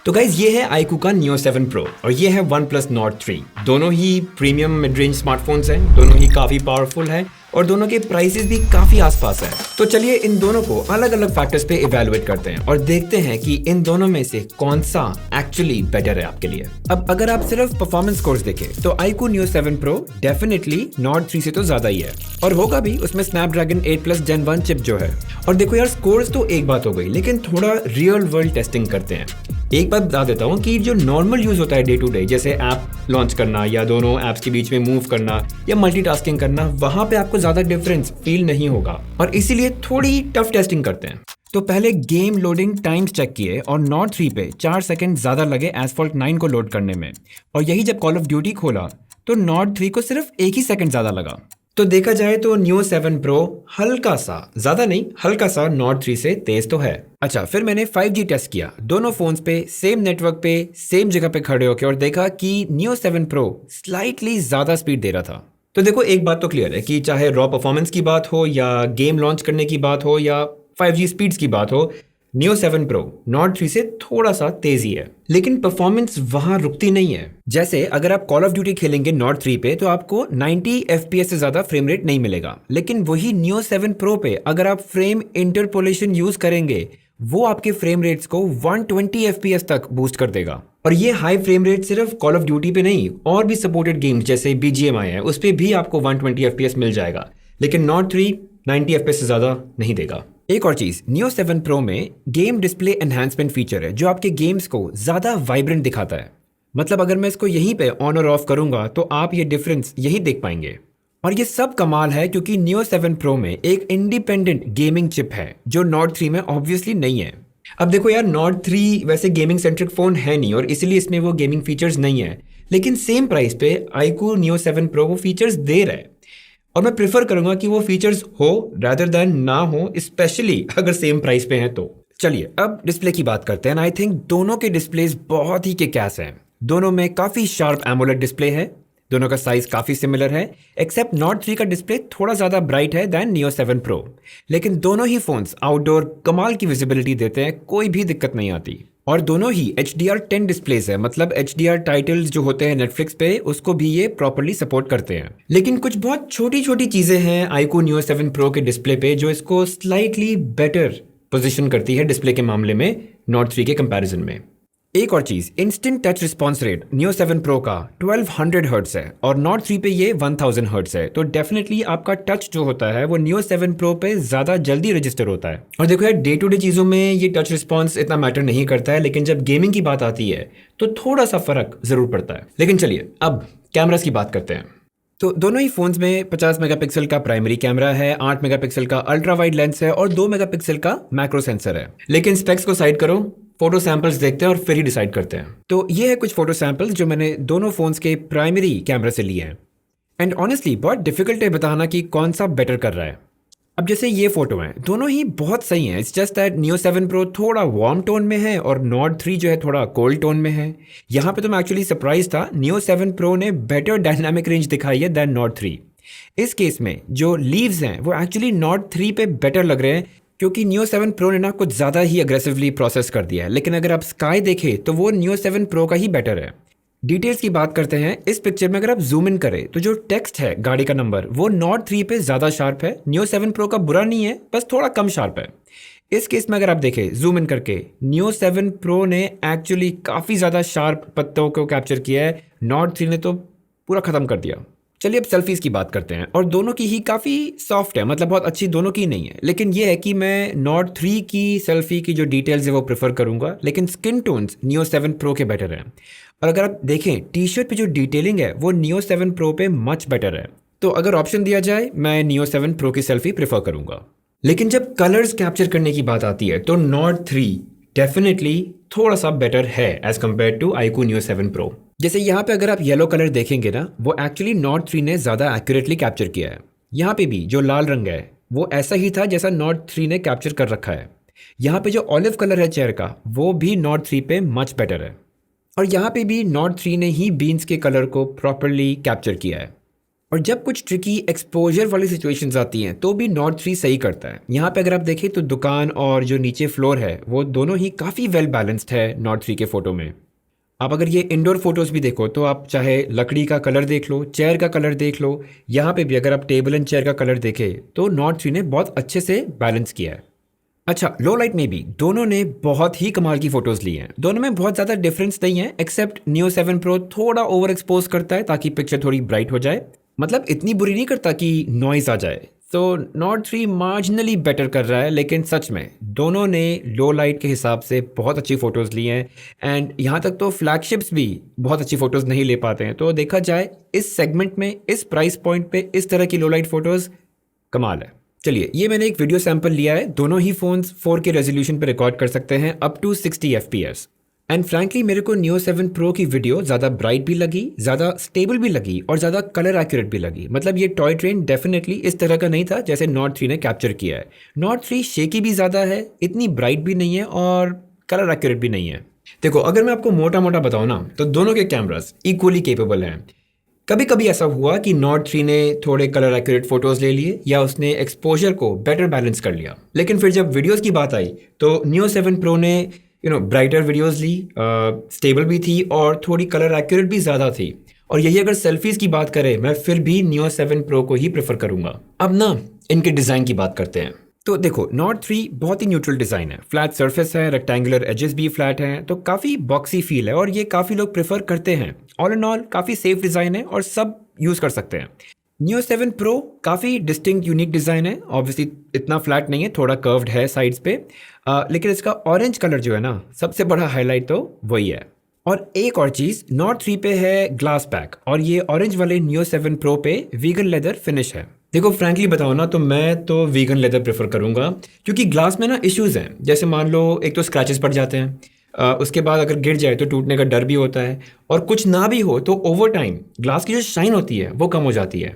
तो गाइज ये है iQOO का Neo 7 Pro और ये है OnePlus Nord 3। दोनों ही प्रीमियम मिड रेंज स्मार्टफोन्स हैं, दोनों ही काफ़ी पावरफुल हैं और दोनों के प्राइसेस भी काफ़ी आसपास है। तो चलिए इन दोनों को अलग अलग फैक्टर्स पे इवैल्यूएट करते हैं और देखते हैं कि इन दोनों में से कौन सा एक्चुअली बेटर है आपके लिए। अब अगर आप सिर्फ परफॉर्मेंस स्कोर्स देखें तो iQOO Neo 7 Pro definitely Nord 3 से तो ज्यादा ही है और होगा भी, उसमें Snapdragon 8 Plus Gen 1 चिप जो है। और देखो यार, स्कोर्स तो एक बात हो गई, लेकिन थोड़ा रियल वर्ल्ड टेस्टिंग करते हैं। एक बात बता देता हूँ कि जो नॉर्मल यूज होता है डे टू डे, जैसे ऐप लॉन्च करना या दोनों ऐप्स के बीच में मूव करना या मल्टीटास्किंग करना, वहां पे आपको ज्यादा डिफरेंस फील नहीं होगा और इसीलिए थोड़ी टफ टेस्टिंग करते हैं। तो पहले गेम लोडिंग टाइम्स चेक किए और Nord 3 पे 4 सेकंड ज्यादा लगे Asphalt 9 को लोड करने में, और यही जब कॉल ऑफ ड्यूटी खोला तो Nord 3 को सिर्फ 1 ही सेकंड ज्यादा लगा। तो देखा जाए तो Neo 7 Pro हल्का सा, ज्यादा नहीं, हल्का सा Nord 3 से तेज तो है। अच्छा, फिर मैंने 5G टेस्ट किया दोनों फोन्स पे, सेम नेटवर्क पे, सेम जगह पे खड़े होकर, और देखा कि Neo 7 Pro स्लाइटली ज्यादा स्पीड दे रहा था। तो देखो, एक बात तो क्लियर है कि चाहे रॉ परफॉर्मेंस की बात हो या गेम लॉन्च करने की बात हो या 5G स्पीड्स की बात हो, Neo 7 Pro Nord 3 से थोड़ा सा तेजी है, लेकिन परफॉर्मेंस वहां रुकती नहीं है। जैसे अगर आप कॉल ऑफ ड्यूटी खेलेंगे Nord 3 पे तो आपको 90 FPS से ज्यादा फ्रेम रेट नहीं मिलेगा, लेकिन वही Neo 7 Pro पे अगर आप फ्रेम इंटरपोलेशन यूज करेंगे, वो आपके फ्रेम रेट्स को 120 FPS तक बूस्ट कर देगा। और ये हाई फ्रेम रेट सिर्फ कॉल ऑफ ड्यूटी पे नहीं, और भी सपोर्टेड गेम्स जैसे BGMI है उस पे भी आपको 120 FPS मिल जाएगा, लेकिन Nord 3 90 FPS से ज्यादा नहीं देगा। एक और चीज, Neo 7 Pro में गेम डिस्प्ले एनहांसमेंट फीचर है जो आपके गेम्स को ज्यादा वाइब्रेंट दिखाता है। मतलब अगर मैं इसको यहीं पे ऑन और ऑफ करूंगा तो आप ये डिफरेंस यही देख पाएंगे। और ये सब कमाल है क्योंकि Neo 7 Pro में एक इंडिपेंडेंट गेमिंग चिप है जो Nord 3 में ऑब्वियसली नहीं है। अब देखो यार, Nord 3 वैसे गेमिंग सेंट्रिक फोन है नहीं और इसीलिए इसमें वो गेमिंग फीचर्स नहीं है, लेकिन सेम प्राइस पे iQOO Neo 7 Pro वो फीचर्स दे रहा है और मैं प्रेफर करूंगा कि वो फीचर्स हो रादर देन ना हो, स्पेशली अगर सेम प्राइस पे हैं तो। चलिए अब डिस्प्ले की बात करते हैं। आई थिंक दोनों के डिस्प्लेस बहुत ही किक-एस हैं। दोनों में काफी शार्प एमोलेड डिस्प्ले है, दोनों का साइज काफी सिमिलर है, एक्सेप्ट Nord 3 का डिस्प्ले थोड़ा ज्यादा ब्राइट है देन Neo 7 Pro। लेकिन दोनों ही फोन्स आउटडोर कमाल की विजिबिलिटी देते हैं, कोई भी दिक्कत नहीं आती। और दोनों ही HDR10 डिस्प्लेस है, मतलब HDR टाइटल्स जो होते हैं नेटफ्लिक्स पे उसको भी ये प्रॉपर्ली सपोर्ट करते हैं। लेकिन कुछ बहुत छोटी छोटी चीजें हैं iQOO Neo 7 Pro के डिस्प्ले पे जो इसको स्लाइटली बेटर पोजीशन करती है डिस्प्ले के मामले में Nord 3 के कंपैरिजन में। एक और चीज, instant touch response rate Neo 7 Pro का 1200 हर्ट्ज है और Nord 3 पे ये 1000 हर्ट्ज है, तो डेफिनेटली आपका टच जो होता है वो Neo 7 Pro पे ज्यादा जल्दी रजिस्टर होता है। और देखो यार, डे टू डे चीजों में ये टच रिस्पॉन्स इतना मैटर नहीं करता है, लेकिन जब गेमिंग की बात आती है तो थोड़ा सा फर्क जरूर पड़ता है। लेकिन चलिए अब कैमरास की बात करते हैं। तो दोनों ही फोन्स में 50 मेगापिक्सल का प्राइमरी कैमरा है, 8 मेगापिक्सल का अल्ट्रा वाइड लेंस है और 2 मेगापिक्सल का मैक्रो सेंसर है। लेकिन स्पेक्स को साइड करो, फोटो सैंपल्स देखते हैं और फिर ही डिसाइड करते हैं। तो ये है कुछ फोटो सैंपल्स जो मैंने दोनों फोन्स के प्राइमरी कैमरा से लिए हैं। एंड ऑनेस्टली बहुत डिफिकल्ट है बताना कि कौन सा बेटर कर रहा है। अब जैसे ये फोटो हैं, दोनों ही बहुत सही हैं। It's just that Neo 7 Pro थोड़ा वार्म टोन में है और Nord 3 जो है थोड़ा कोल्ड टोन में है। यहाँ पे तो मैं एक्चुअली सरप्राइज था, Neo 7 Pro ने बेटर डायनामिक रेंज दिखाई है देन Nord 3। इस केस में जो लीव्स हैं वो एक्चुअली Nord 3 पे बेटर लग रहे हैं क्योंकि Neo 7 Pro ने ना कुछ ज़्यादा ही अग्रेसिवली प्रोसेस कर दिया है। लेकिन अगर आप स्काई देखें तो वो Neo 7 Pro का ही बेटर है। डिटेल्स की बात करते हैं। इस पिक्चर में अगर आप जूम इन करें तो जो टेक्स्ट है गाड़ी का नंबर वो Nord 3 पे ज़्यादा शार्प है, Neo 7 Pro का बुरा नहीं है, बस थोड़ा कम शार्प है। इस केस में अगर आप देखें जूम इन करके, Neo 7 Pro ने एक्चुअली काफ़ी ज़्यादा शार्प पत्तों को कैप्चर किया है, Nord 3 ने तो पूरा ख़त्म कर दिया। चलिए अब सेल्फीज की बात करते हैं और दोनों की ही काफ़ी सॉफ्ट है, मतलब बहुत अच्छी दोनों की नहीं है, लेकिन ये है कि मैं Nord 3 की सेल्फी की जो डिटेल्स है वो प्रेफर करूंगा, लेकिन स्किन टोन्स Neo 7 Pro के बेटर हैं। और अगर आप देखें टी शर्ट पे जो डिटेलिंग है वो Neo 7 Pro पे मच बेटर है। तो अगर ऑप्शन दिया जाए मैं Neo 7 Pro की सेल्फी प्रेफर करूंगा। लेकिन जब कलर्स कैप्चर करने की बात आती है तो Nord 3 डेफिनेटली थोड़ा सा बेटर है as compare to iQOO Neo 7 Pro। जैसे यहाँ पे अगर आप येलो कलर देखेंगे ना, वो एक्चुअली Nord 3 ने ज़्यादा एक्यूरेटली कैप्चर किया है। यहाँ पे भी जो लाल रंग है वो ऐसा ही था जैसा Nord 3 ने कैप्चर कर रखा है। यहाँ पे जो ऑलिव कलर है चेयर का वो भी Nord 3 पे मच बेटर है। और यहाँ पे भी Nord 3 ने ही बीन्स के कलर को प्रॉपरली कैप्चर किया है। और जब कुछ ट्रिकी एक्सपोजर वाली सिचुएशंस आती हैं तो भी नॉट 3 सही करता है। यहाँ पे अगर आप देखें तो दुकान और जो नीचे फ्लोर है वो दोनों ही काफ़ी वेल बैलेंस्ड है नॉट 3 के फ़ोटो में। आप अगर ये इंडोर फोटोज़ भी देखो तो आप चाहे लकड़ी का कलर देख लो, चेयर का कलर देख लो, यहाँ पे भी अगर आप टेबल एंड चेयर का कलर देखें तो नॉट 3 ने बहुत अच्छे से बैलेंस किया है। अच्छा, लो लाइट में भी दोनों ने बहुत ही कमाल की फ़ोटोज़ ली हैं। दोनों में बहुत ज़्यादा डिफरेंस नहीं है, एक्सेप्ट Neo 7 Pro थोड़ा ओवर एक्सपोज करता है ताकि पिक्चर थोड़ी ब्राइट हो जाए। मतलब इतनी बुरी नहीं करता कि नॉइज़ आ जाए। तो नॉट 3 मार्जिनली बेटर कर रहा है, लेकिन सच में दोनों ने लो लाइट के हिसाब से बहुत अच्छी फ़ोटोज़ ली हैं। एंड यहाँ तक तो फ्लैगशिप्स भी बहुत अच्छी फ़ोटोज़ नहीं ले पाते हैं। तो देखा जाए इस सेगमेंट में, इस प्राइस पॉइंट पे इस तरह की लो लाइट फ़ोटोज़ कमाल है। चलिए, ये मैंने एक वीडियो सैंपल लिया है। दोनों ही फ़ोन्स 4K रेजोल्यूशन पे रिकॉर्ड कर सकते हैं up to 60 FPS। And frankly मेरे को Neo 7 Pro की वीडियो ज़्यादा ब्राइट भी लगी, ज़्यादा स्टेबल भी लगी और ज़्यादा कलर एक्यूरेट भी लगी। मतलब ये टॉय ट्रेन डेफिनेटली इस तरह का नहीं था जैसे नॉट 3 ने कैप्चर किया है। नॉट 3 शेकी भी ज़्यादा है, इतनी ब्राइट भी नहीं है और कलर एक्यूरेट भी नहीं है। देखो, अगर मैं आपको मोटा मोटा बताऊँ ना तो दोनों के कैमरास इक्वली केपेबल हैं। कभी कभी ऐसा हुआ कि नॉट 3 ने थोड़े कलर एक्यूरेट फोटोज़ ले लिए या उसने एक्सपोजर को बेटर बैलेंस कर लिया, लेकिन फिर जब वीडियोस की बात आई तो Neo 7 Pro ने ब्राइटर वीडियोस ली, स्टेबल भी थी और थोड़ी कलर एक्यूरेट भी ज़्यादा थी। और यही अगर सेल्फीज़ की बात करें, मैं फिर भी Neo 7 Pro को ही प्रेफर करूँगा। अब ना इनके डिज़ाइन की बात करते हैं। तो देखो, नॉट 3 बहुत ही न्यूट्रल डिज़ाइन है, फ्लैट सरफेस है, रेक्टेंगुलर एजेस भी फ्लैट हैं, तो काफ़ी बॉक्सी फील है और ये काफ़ी लोग प्रेफर करते हैं। ऑल इन ऑल काफ़ी सेफ डिज़ाइन है और सब यूज़ कर सकते हैं। Neo 7 Pro काफ़ी डिस्टिंक्ट यूनिक डिज़ाइन है। ऑब्वियसली इतना फ्लैट नहीं है, थोड़ा कर्व्ड है साइड्स पे, लेकिन इसका ऑरेंज कलर जो है ना, सबसे बड़ा हाईलाइट तो वही है। और एक और चीज़, नॉट 3 पे है ग्लास पैक और ये ऑरेंज वाले Neo 7 Pro पे वीगन लेदर फिनिश है। देखो, फ्रैंकली बताओ ना तो मैं तो वीगन लेदर प्रेफर करूँगा, क्योंकि ग्लास में ना इश्यूज़ हैं। जैसे मान लो एक तो स्क्रैचेस पड़ जाते हैं, उसके बाद अगर गिर जाए तो टूटने का डर भी होता है, और कुछ ना भी हो तो ओवर टाइम ग्लास की जो शाइन होती है वो कम हो जाती है।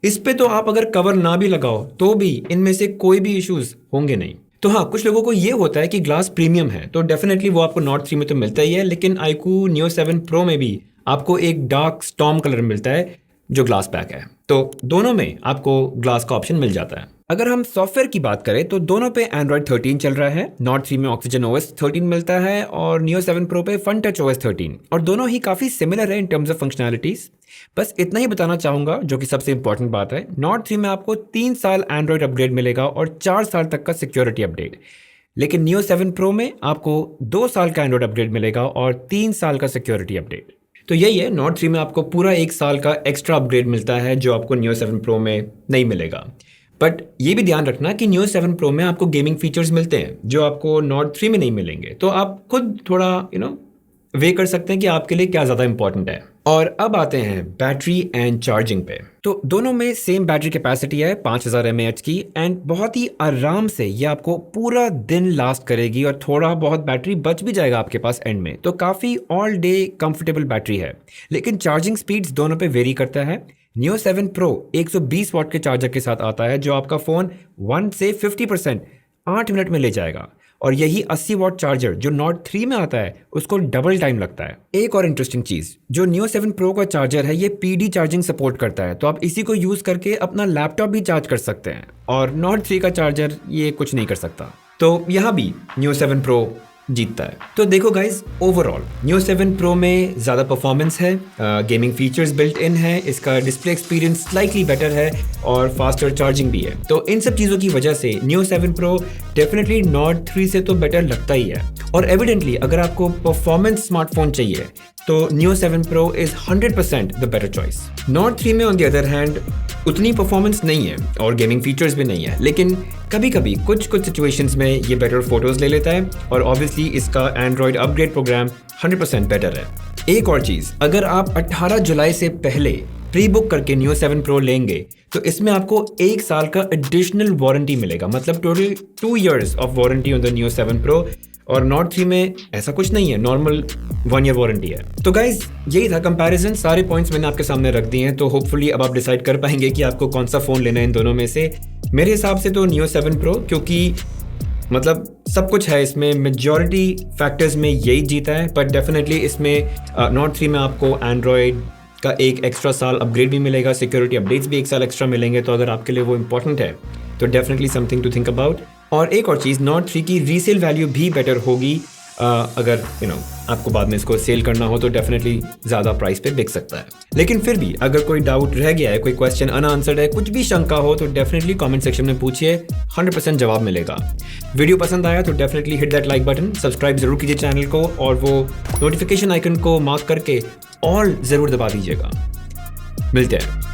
इस पे तो आप अगर कवर ना भी लगाओ तो भी इनमें से कोई भी इश्यूज होंगे नहीं। तो हाँ, कुछ लोगों को ये होता है कि ग्लास प्रीमियम है, तो डेफिनेटली वो आपको नॉट 3 में तो मिलता ही है, लेकिन iQOO Neo 7 Pro में भी आपको एक डार्क स्टॉर्म कलर मिलता है जो ग्लास पैक है। तो दोनों में आपको ग्लास का ऑप्शन मिल जाता है। अगर हम सॉफ्टवेयर की बात करें तो दोनों पे Android 13 चल रहा है। नॉट 3 में Oxygen OS 13 मिलता है और Neo 7 Pro पे FunTouch OS 13, और दोनों ही काफ़ी सिमिलर है इन टर्म्स ऑफ फंक्शनैलिटीज़। बस इतना ही बताना चाहूँगा, जो कि सबसे इंपॉर्टेंट बात है, नॉट 3 में आपको 3 साल Android अपग्रेड मिलेगा और 4 साल तक का सिक्योरिटी अपडेट, लेकिन Neo 7 Pro में आपको 2 साल का Android अपग्रेड मिलेगा और 3 साल का सिक्योरिटी अपडेट। तो यही है, नॉट 3 में आपको पूरा 1 साल का एक्स्ट्रा अपग्रेड मिलता है जो आपको Neo 7 Pro में नहीं मिलेगा। बट ये भी ध्यान रखना कि Neo 7 Pro में आपको गेमिंग फीचर्स मिलते हैं जो आपको नॉट 3 में नहीं मिलेंगे, तो आप खुद थोड़ा वे कर सकते हैं कि आपके लिए क्या ज़्यादा इंपॉर्टेंट है। और अब आते हैं बैटरी एंड चार्जिंग पे। तो दोनों में सेम बैटरी कैपेसिटी है 5000 mAh की, एंड बहुत ही आराम से ये आपको पूरा दिन लास्ट करेगी और थोड़ा बहुत बैटरी बच भी जाएगा आपके पास एंड में, तो काफ़ी ऑल डे कंफर्टेबल बैटरी है। लेकिन चार्जिंग स्पीड्स दोनों पे वेरी करता है। Neo 7 Pro 120 वाट के चार्जर के साथ आता है जो आपका फ़ोन 1 से 50% 8 मिनट में ले जाएगा, और यही 80 वाट चार्जर जो नॉट 3 में आता है उसको डबल टाइम लगता है। एक और इंटरेस्टिंग चीज़, जो Neo 7 Pro का चार्जर है ये PD चार्जिंग सपोर्ट करता है, तो आप इसी को यूज़ करके अपना लैपटॉप भी चार्ज कर सकते हैं, और नॉट 3 का चार्जर ये कुछ नहीं कर सकता। तो यहाँ भी Neo 7 Pro जीतता है। तो देखो गाइज, ओवरऑल Neo 7 Pro में ज़्यादा परफॉर्मेंस है, गेमिंग फीचर्स बिल्ट इन है, इसका डिस्प्ले एक्सपीरियंस स्लाइटली बेटर है और फास्टर चार्जिंग भी है। तो इन सब चीज़ों की वजह से Neo 7 Pro डेफिनेटली नॉट 3 से तो बेटर लगता ही है। और एविडेंटली अगर आपको परफॉर्मेंस स्मार्टफोन चाहिए तो Neo 7 Pro is 100% the better choice. Not 3 में ऑन द अदर हैंड उतनी परफॉर्मेंस नहीं है और गेमिंग फीचर्स भी नहीं है, लेकिन कभी कभी कुछ सिचुएशंस में ये बेटर फोटोज़ ले लेता है, और ऑब्वियसली इसका एंड्रॉयड अपग्रेड प्रोग्राम 100% बेटर है। एक और चीज़, अगर आप 18 जुलाई से पहले प्री बुक करके Neo 7 Pro लेंगे तो इसमें आपको 1 साल का एडिशनल वारंटी मिलेगा, मतलब total 2 years of warranty on the Neo 7 Pro, और नॉट 3 में ऐसा कुछ नहीं है, नॉर्मल 1 year वारंटी है। तो गाइज, यही था कंपैरिजन, सारे पॉइंट्स मैंने आपके सामने रख दिए हैं, तो होपफुली अब आप डिसाइड कर पाएंगे कि आपको कौन सा फ़ोन लेना है इन दोनों में से। मेरे हिसाब से तो Neo 7 Pro, क्योंकि मतलब सब कुछ है इसमें, मेजॉरिटी फैक्टर्स में यही जीता है, बट डेफिनेटली इसमें नॉट 3 में आपको एंड्रॉयड का एक एक्स्ट्रा साल अपग्रेड भी मिलेगा, सिक्योरिटी अपडेट्स भी एक साल एक्स्ट्रा मिलेंगे। तो अगर आपके लिए वो इंपॉर्टेंट है तो definitely something to think about. और एक और चीज़, नॉट 3 की रीसेल वैल्यू भी बेटर होगी। अगर आपको बाद में इसको सेल करना हो तो डेफिनेटली ज़्यादा प्राइस पे बिक सकता है। लेकिन फिर भी अगर कोई डाउट रह गया है, कोई क्वेश्चन अनआंसर्ड है, कुछ भी शंका हो तो डेफिनेटली कमेंट सेक्शन में पूछिए, 100% जवाब मिलेगा। वीडियो पसंद आया तो definitely hit that like button, subscribe जरूर कीजिए चैनल को और वो नोटिफिकेशन आइकन को मार्क करके ऑल ज़रूर दबा दीजिएगा। मिलते हैं।